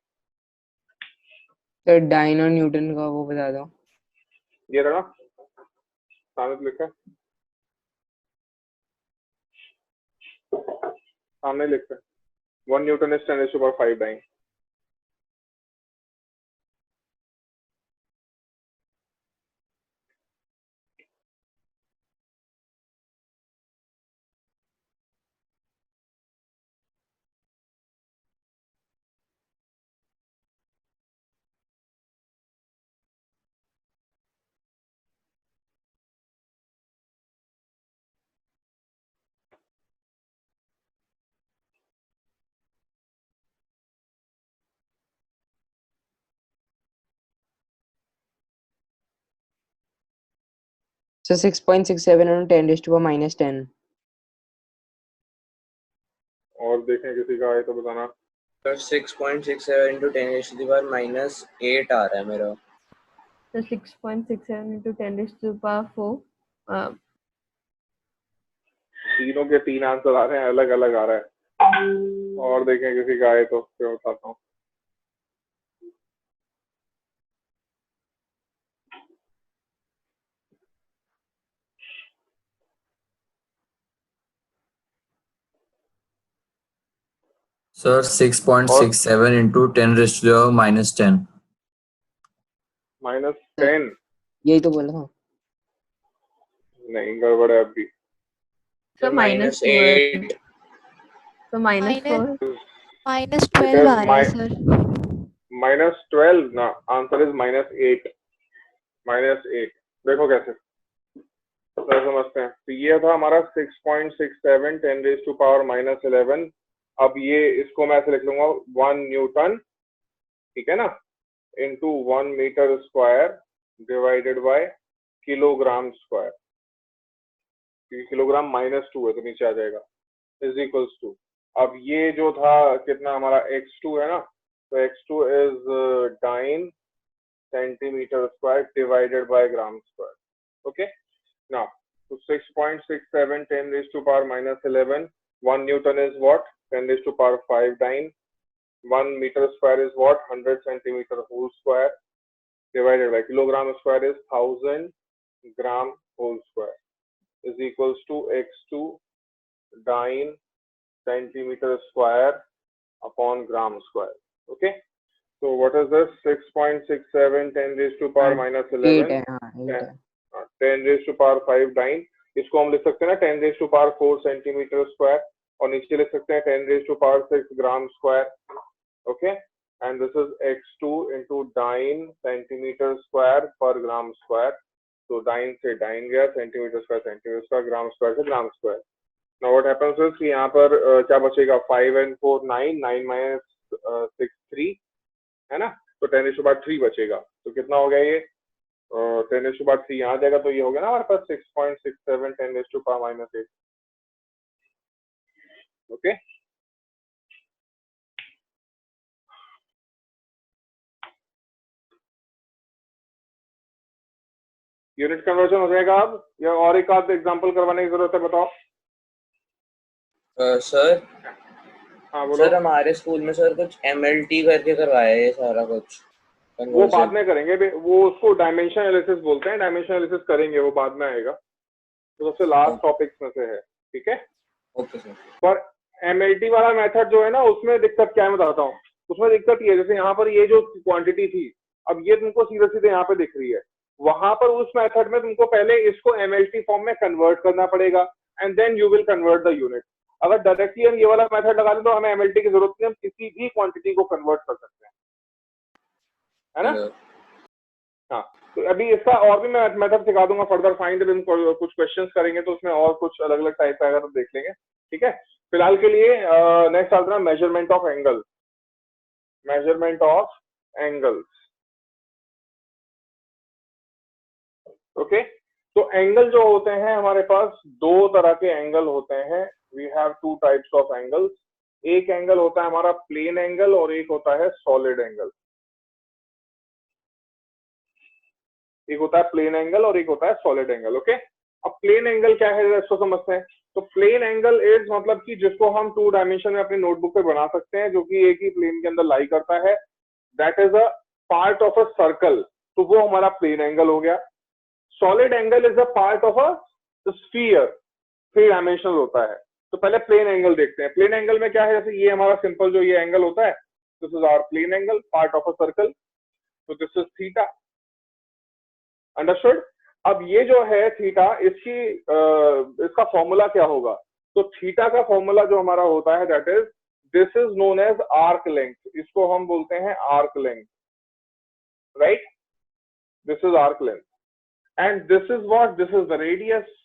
Sir dyne और newton का वो बता दो। ये रहा ना, सामने तो लिखा है, सामने लिखा है 1 Newton is 10 raised to power 5 dyne। So 6.67 on 10 raised to a minus 10. और देखें किसी का आए तो बताना। Sir 6.67 into 10 raised to the power minus 8 आ रहा है मेरा. So 6.67 into 10 raised to the power 4. तीनों के तीन आंसर आ रहे हैं, अलग अलग आ रहा है. और देखें किसी का आए तो फिर बताता हूँ. Sir, 6.67 into 10 raised to the power minus 10. -10 यही तो बोला था. नहीं, गड़बड़ है अभी. So minus 2. -8. So minus 4. minus It 12 is आ रहा है सर. -12 ना. Answer is -8. -8. देखो कैसे तो समझते हैं. तो ये था हमारा 6.67 10 raised to power -11. अब ये इसको मैं ऐसे लिख लूंगा 1 न्यूटन, ठीक है ना, into 1 metre square divided by kilogram square. Kilogram -2 है तो नीचे आ जाएगा, इज इक्वल्स टू. अब ये जो था कितना हमारा x2 है ना, तो x2 is 9 centimetre square divided bye gram square. Okay now तो 6.67 10 raised to power -11. 1 Newton is what? 10 raised to power 5 9. 1 meter square is what? 100 centimeter whole square divided by kilogram square is 1000 gram whole square is equals to x2 9 centimeter square upon gram square. Okay. So what is this? 6.67 10 raised to power -11. 8 है. हाँ 8 है. 10 raised to power 5 9. इसको हम लिख सकते हैं ना 10 raised to power 4 centimetre square, और नीचे लिख सकते हैं 10 raised to power 6 gram square. Okay and this is x2 into 9 centimetre square पर ग्राम स्क्वायर. तो 9 से 9 गया, सेंटीमीटर स्क्वायर, ग्राम स्क्वायर से gram square. Now what happens is कि यहाँ पर क्या बचेगा? 5 and 4 9, 9 minus 6 3 है ना, तो 10 raised to power 3 बचेगा. तो कितना हो गया ये? 10 raised to power 3 यहाँ आ जाएगा, तो ये हो गया ना हमारे पास 6.67 10 raised to power -8. Okay unit conversion हो जाएगा अब, या और एक आध एग्जांपल करवाने की जरूरत है? बताओ. सर हाँ बोलो. सर हमारे स्कूल में सर कुछ MLT करके करवाया है ये सारा कुछ. वो बाद में करेंगे, वो उसको डायमेंशन एनालिसिस बोलते हैं. डायमेंशन एनालिसिस करेंगे, वो बाद में आएगा. तो सबसे लास्ट टॉपिक्स में से है, ठीक है. Okay sir. पर MLT वाला मेथड जो है ना, उसमें दिक्कत क्या है बताता हूँ. उसमें दिक्कत ये है, जैसे यहाँ पर ये जो क्वांटिटी थी, अब ये तुमको सीधे सीधे यहाँ पे दिख रही है. वहां पर उस मेथड में तुमको पहले इसको MLT फॉर्म में कन्वर्ट करना पड़ेगा, and then you will convert the unit. अगर डायरेक्टली हम ये वाला मेथड लगा दें तो हमें MLT की जरूरत नहीं, हम किसी भी क्वांटिटी को कन्वर्ट कर सकते हैं, है ना. हाँ, तो अभी इसका और भी मैं मेथड सिखा दूंगा फर्दर. फाइंड दिन कुछ क्वेश्चंस करेंगे तो उसमें और कुछ अलग अलग टाइप का अगर देख लेंगे, ठीक है. फिलहाल के लिए नेक्स्ट आता है measurement of angle. Measurement of angles. Okay, तो एंगल जो होते हैं हमारे पास, दो तरह के एंगल होते हैं. We have two types of angles. एक एंगल होता है हमारा प्लेन एंगल और एक होता है सॉलिड एंगल. एक होता है प्लेन एंगल और एक होता है सॉलिड एंगल. ओके, अब प्लेन एंगल क्या है इसको समझते हैं. तो प्लेन एंगल इज मतलब कि जिसको हम 2 डायमेंशन में अपनी नोटबुक पे बना सकते हैं, जो कि एक ही प्लेन के अंदर लाई करता है. That is a part of a circle, तो वो हमारा प्लेन एंगल हो गया. Solid angle is a part of a sphere, 3 dimensional होता है. तो पहले प्लेन एंगल देखते हैं. प्लेन एंगल में क्या है, जैसे ये हमारा सिंपल जो ये एंगल होता है, this is our plane angle, part of a circle. तो दिस इज थीटा. अंडरस्टूड. अब ये जो है थीटा, इसका फॉर्मूला क्या होगा? तो थीटा का फॉर्मूला जो हमारा होता है, that is this is known as arc length. इसको हम बोलते हैं arc length, right. This is arc length and this is what, this is the radius.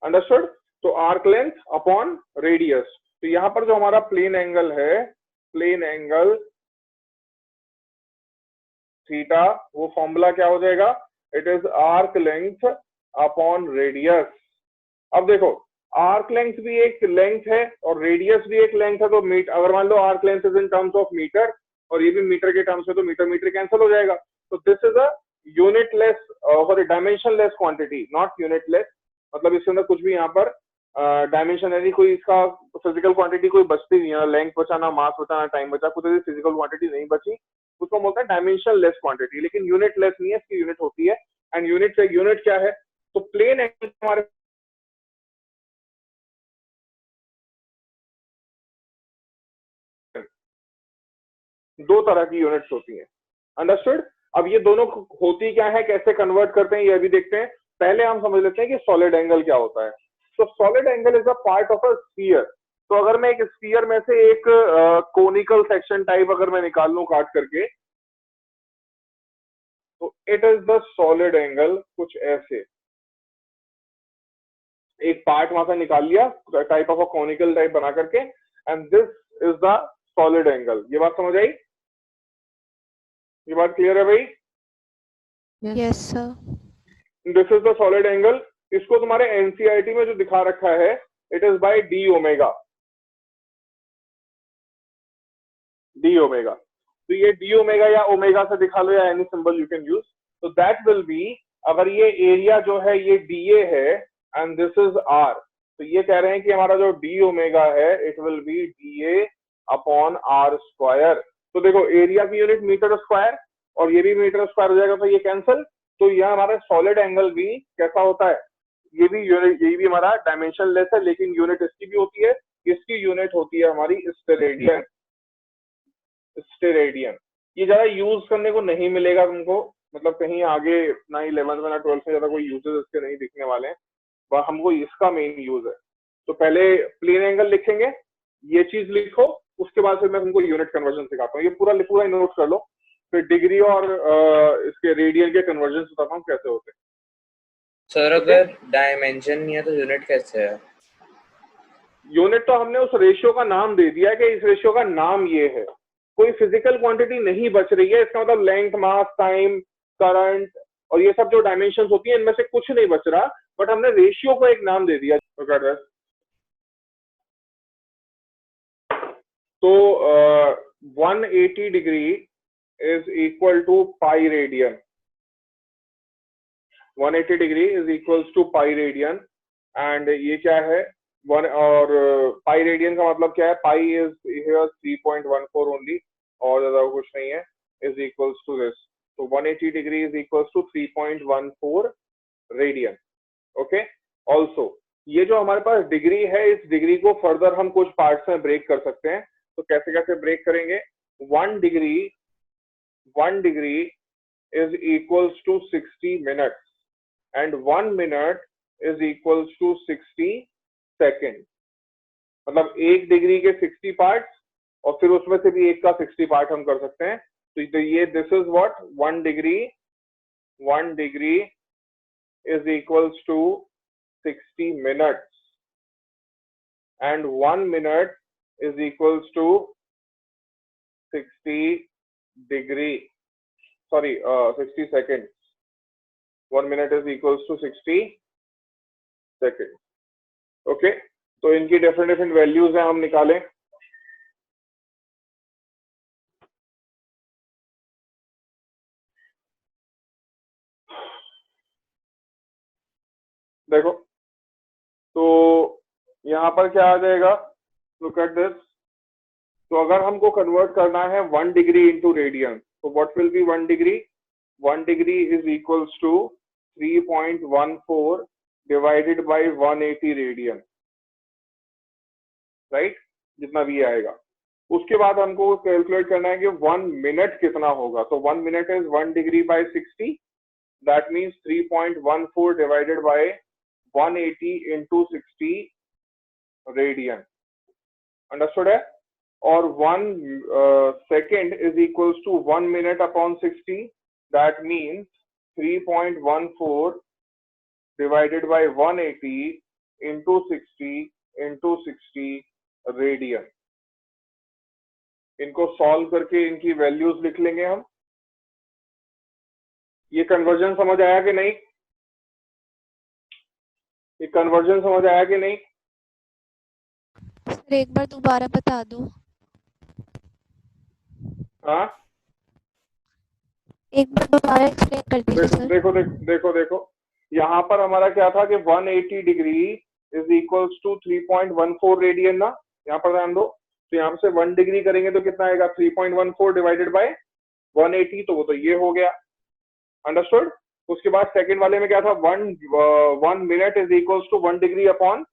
Understood. तो आर्क लेंथ अपॉन रेडियस. तो यहां पर जो हमारा प्लेन एंगल है, प्लेन एंगल थीटा, वो फॉर्मूला क्या हो जाएगा? It is arc length upon radius. अब देखो, आर्क लेंथ भी एक लेंथ है और रेडियस भी एक लेंथ है, तो मीटर, अगर मान लो arc length is in terms of metre और ये भी मीटर के टर्म्स में, तो मीटर मीटर कैंसिल हो जाएगा। तो this is a unitless sorry dimensionless quantity, not unitless, मतलब इसके अंदर कुछ भी यहाँ पर डायमेंशनली कोई इसका फिजिकल क्वांटिटी कोई बचती नहीं है, लेंथ बचा ना मास बचा ना टाइम बचा, कुछ ऐसी फिजिकल क्वांटिटी नहीं बची, उसको बोलते हैं डायमेंशनलेस क्वांटिटी। लेकिन यूनिटलेस नहीं है, इसकी यूनिट होती है। एंड यूनिट क्या है, तो प्लेन एंगल हमारे दो तरह की यूनिट्स होती हैं। अंडरस्टूड? अब ये दोनों होती क्या है, कैसे कन्वर्ट करते हैं, ये अभी देखते हैं। पहले हम समझ लेते हैं कि सॉलिड एंगल क्या होता है। तो solid angle is a part of a sphere. तो अगर मैं एक स्फीयर में से एक कोनिकल सेक्शन टाइप अगर मैं निकाल लूं काट करके, तो it is the solid angle. कुछ ऐसे एक पार्ट वहां से निकाल लिया type of a conical type बना करके, and this is the solid angle. ये बात समझ आई? ये बात क्लियर है भाई? Yes, sir. This is the solid angle. इसको तुम्हारे एनसीईआरटी में जो दिखा रखा है, it is by D omega. D omega, तो ये डी ओमेगा या ओमेगा से दिखा लो या any symbol you can use. तो दैट विल बी, अगर ये एरिया जो है ये डीए है एंड दिस इज आर, तो ये कह रहे हैं कि हमारा जो डी ओमेगा है it will be DA upon R square. तो देखो एरिया की यूनिट मीटर स्क्वायर और ये भी मीटर स्क्वायर हो जाएगा, तो ये कैंसिल। तो यह हमारा सॉलिड एंगल भी कैसा होता है, ये भी यूनिट, ये भी हमारा डायमेंशन लेस है, लेकिन यूनिट इसकी भी होती है, इसकी यूनिट होती है हमारी स्टेरेडियन। स्टेरेडियन ये ज्यादा यूज करने को नहीं मिलेगा तुमको, मतलब कहीं आगे ना 11th में ना 12th में ज्यादा कोई यूजेस इसके नहीं दिखने वाले हैं, पर हमको इसका मेन यूज है। तो पहले प्लेन एंगल लिखेंगे, ये चीज लिखो, उसके बाद फिर मैं तुमको यूनिट कन्वर्जन सिखाता हूँ। ये पूरा पूरा नोट कर लो, फिर डिग्री और इसके रेडियन के कन्वर्जन बताता हूँ कैसे होते हैं। सर अगर डायमेंशन नहीं है तो यूनिट कैसे है? यूनिट तो हमने उस रेशियो का नाम दे दिया है कि इस रेशियो का नाम ये है। कोई फिजिकल क्वांटिटी नहीं बच रही है, इसका मतलब लेंथ, मास, टाइम, करंट और ये सब जो डायमेंशंस होती हैं इनमें से कुछ नहीं बच रहा, बट हमने रेशियो को एक नाम दे दिया। तो 180 degree is equal to pi radian. 180 degree is equals to pi radian. And ये क्या है, वन, और पाई रेडियन का मतलब क्या है, पाई इज हियर 3.14 ओनली, और ज्यादा कुछ नहीं है, इज इक्वल्स टू दिस। तो 180 degree is equals to 3.14 radian. Okay, also ये जो हमारे पास डिग्री है, इस डिग्री को फर्दर हम कुछ पार्ट्स में ब्रेक कर सकते हैं। तो कैसे कैसे ब्रेक करेंगे, 1 degree is equals to 60 minutes and 1 minute is equals to 60 seconds। मतलब 1 डिग्री के 60 पार्ट्स और फिर उसमें से भी एक का 60 पार्ट हम कर सकते हैं। तो ये this is what 1 degree is equals to 60 minutes and 1 minute is equals to 60 degree, sorry 60 seconds। 1 minute is equals to 60 seconds। Okay, तो इनकी डिफरेंट डिफरेंट वैल्यूज हैं, हम निकालें। देखो, तो यहाँ पर क्या आ जाएगा, लुक एट दिस। तो अगर हमको कन्वर्ट करना है 1 डिग्री इंटू रेडियन, तो what will be 1 degree? 1 degree is equals to 3.14 divided by 180 radian, right, जितना भी आएगा। उसके बाद हमको कैलकुलेट करना है कि 1 मिनट कितना होगा। तो 1 minute is 1 degree by 60, that means 3.14 divided by 180 into 60 radian. Understood है? और 1 second is equals to 1 minute upon 60, that means 3.14 divided by 180 into 60 radian. इनको सॉल्व करके इनकी वैल्यूज लिख लेंगे हम। ये कन्वर्जन समझ आया कि नहीं? ये कन्वर्जन समझ आया कि नहीं? सर एक बार दोबारा बता दो। हाँ एक बार दोबारा एक्सप्लेन कर दीजिए देखो सर। देखो देखो देखो देखो यहाँ पर हमारा क्या था कि 180 degree is equals to 3.14 radian ना, यहाँ पर ध्यान दो। तो यहाँ से 1 डिग्री करेंगे तो कितना आएगा, 3.14 डिवाइडेड बाय 180, तो वो तो ये हो गया। अंडरस्टूड। उसके बाद सेकंड वाले में क्या था, 1 minute is equals to 1 degree upon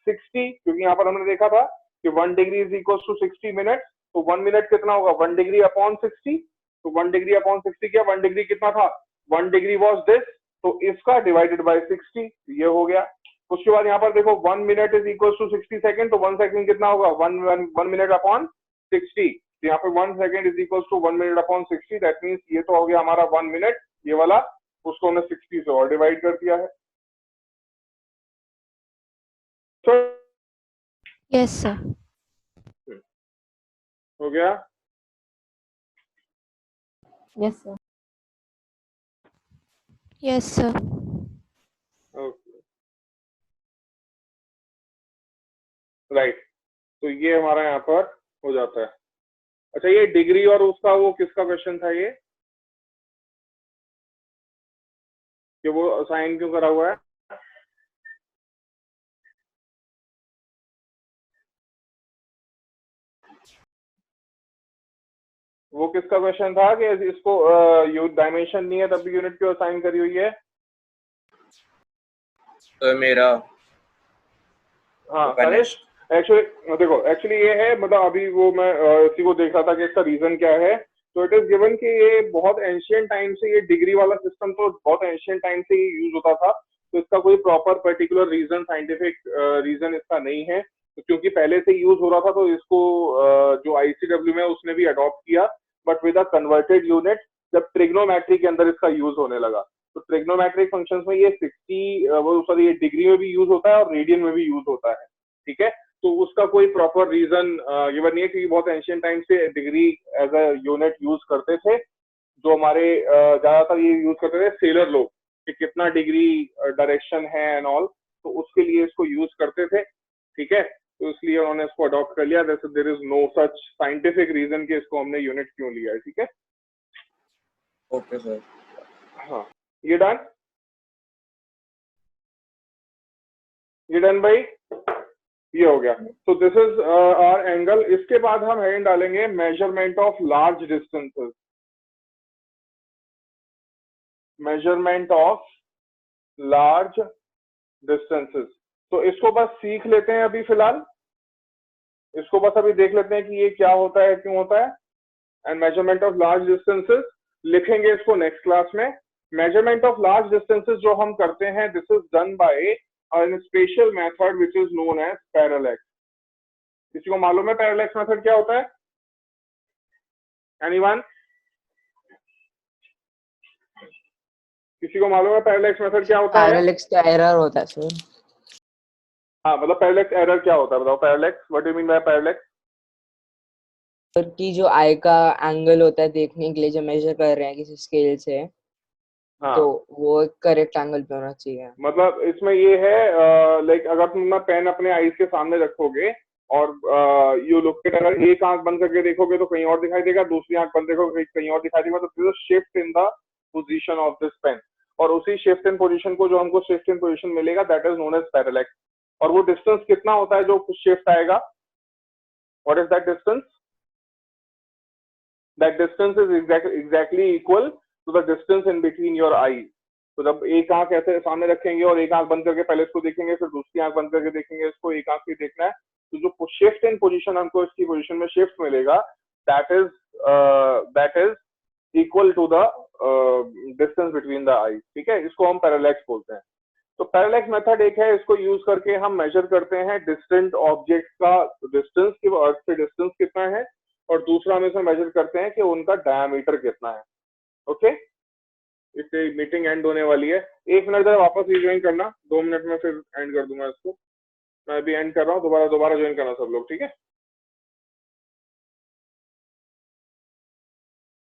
60, क्योंकि यहाँ पर हमने देखा था कि 1 degree is equals to 60 minute. तो 1 मिनट कितना होगा, 1 डिग्री अपॉन 60। तो 1 डिग्री अपॉन 60 क्या, 1 डिग्री कितना था, 1 डिग्री वॉज दिस, तो इसका डिवाइडेड बाय 60, ये हो गया। उसके बाद यहाँ पर देखो 1 minute is equals to 60 second, तो 1 सेकंड कितना होगा, 1 मिनट अपॉन 60। तो यहाँ पर 1 second is equals to 1 minute upon 60, that means ये तो हो गया हमारा 1 मिनट, ये वाला, उसको हमने 60 से और डिवाइड कर दिया है। तो यस सर। हो गया। Yes, sir. Yes sir. Okay right, तो ये हमारा यहाँ पर हो जाता है। अच्छा ये डिग्री और उसका वो किसका क्वेश्चन था ये, कि वो साइन क्यों करा हुआ है? वो किसका क्वेश्चन था कि इसको डायमेंशन नहीं है तब भी यूनिट क्यों असाइन करी हुई है? तो मेरा हाँ गणेश। एक्चुअली देखो, एक्चुअली ये है, मतलब अभी वो मैं इसी को देख रहा था कि इसका रीजन क्या है। तो इट इज गिवन कि ये बहुत एंशियंट टाइम से, ये डिग्री वाला सिस्टम तो बहुत एंशियंट टाइम से ही यूज होता था, तो इसका कोई proper particular reason, scientific reason इसका नहीं है। तो क्योंकि पहले से यूज हो रहा था तो इसको जो ICW में उसने भी अडॉप्ट किया, but with a converted unit, जब ट्रिग्नोमेट्री के अंदर इसका यूज होने लगा। तो ट्रिग्नोमेट्रिक फंक्शंस में ये 60 ये डिग्री में भी यूज होता है और रेडियन में भी यूज होता है, ठीक है। तो उसका कोई प्रॉपर रीजन गिवन नहीं है, क्योंकि बहुत एंशियंट टाइम से degree as a unit use करते थे। जो हमारे ज्यादातर ये यूज करते थे सेलर लोग, कि कितना डिग्री डायरेक्शन है एंड ऑल, तो उसके लिए इसको यूज करते थे, ठीक है। तो इसलिए उन्होंने इसको अडॉप्ट कर लिया। There is no such scientific reason कि इसको हमने यूनिट क्यों लिया है, ठीक है। Okay sir. हाँ ये डन, ये डन भाई, ये हो गया। तो दिस इज आवर एंगल। इसके बाद हम हेडिंग डालेंगे measurement of large distances, measurement of large distances. तो इसको बस सीख लेते हैं अभी फिलहाल, इसको बस अभी देख लेते हैं कि ये क्या होता है, क्यों होता है। And measurement of large distances लिखेंगे इसको नेक्स्ट क्लास में। मेजरमेंट ऑफ लार्ज डिस्टेंसेस जो हम करते हैं, this is done by an special method which is known as parallax. किसी को मालूम है पैरालैक्स मेथड क्या होता है? एनीवन? किसी को मालूम है पैरालैक्स मेथड क्या होता है? पैरालैक्स का एरर होता है सर। हाँ मतलब पैरालैक्स एरर क्या होता है, बताओ। Parallax, what do you mean bye parallax? Sir की जो आई का एंगल होता है देखने के लिए, जो मेजर कर रहे हैं किसी स्केल से, हाँ तो वो करेक्ट एंगल पे होना चाहिए। मतलब इसमें ये है, लाइक अगर तुम ना पेन अपने आईज के सामने रखोगे और यू लुक एट, अगर एक आंख बंद करके देखोगे तो कहीं और दिखाई देगा, दूसरी आंख बंद देखोगे कहीं और दिखाई देगा। तो shift in the position of this pen, और उसी शिफ्ट इन पोजीशन को, जो हमको शिफ्ट इन पोजीशन मिलेगा, that is known as parallax. और वो डिस्टेंस कितना होता है जो शिफ्ट आएगा, what is that distance? That distance is exactly equal to the distance in between your eyes. तो जब एक आंख ऐसे सामने रखेंगे और एक आंख बंद करके पहले इसको देखेंगे, फिर दूसरी आंख बंद करके देखेंगे इसको, एक आंख से देखना है, तो जो शिफ्ट इन पोजीशन हमको इसकी पोजीशन में शिफ्ट मिलेगा, that is equal to the distance between the eyes, ठीक है। इसको हम पैरालैक्स बोलते हैं। तो पैरालैक्स मेथड एक है, इसको यूज करके हम मेजर करते हैं डिस्टेंट ऑब्जेक्ट का डिस्टेंस, कि वो अर्थ से डिस्टेंस कितना है, और दूसरा हम इसमें मेजर करते हैं कि उनका डायमीटर कितना है, ओके। इससे मीटिंग एंड होने वाली है। 1 मिनट जरा वापस रिज्वाइन करना, 2 मिनट में फिर एंड कर दूंगा इसको। मैं अभी एंड कर रहा हूँ, दोबारा ज्वाइन करना सब लोग, ठीक है।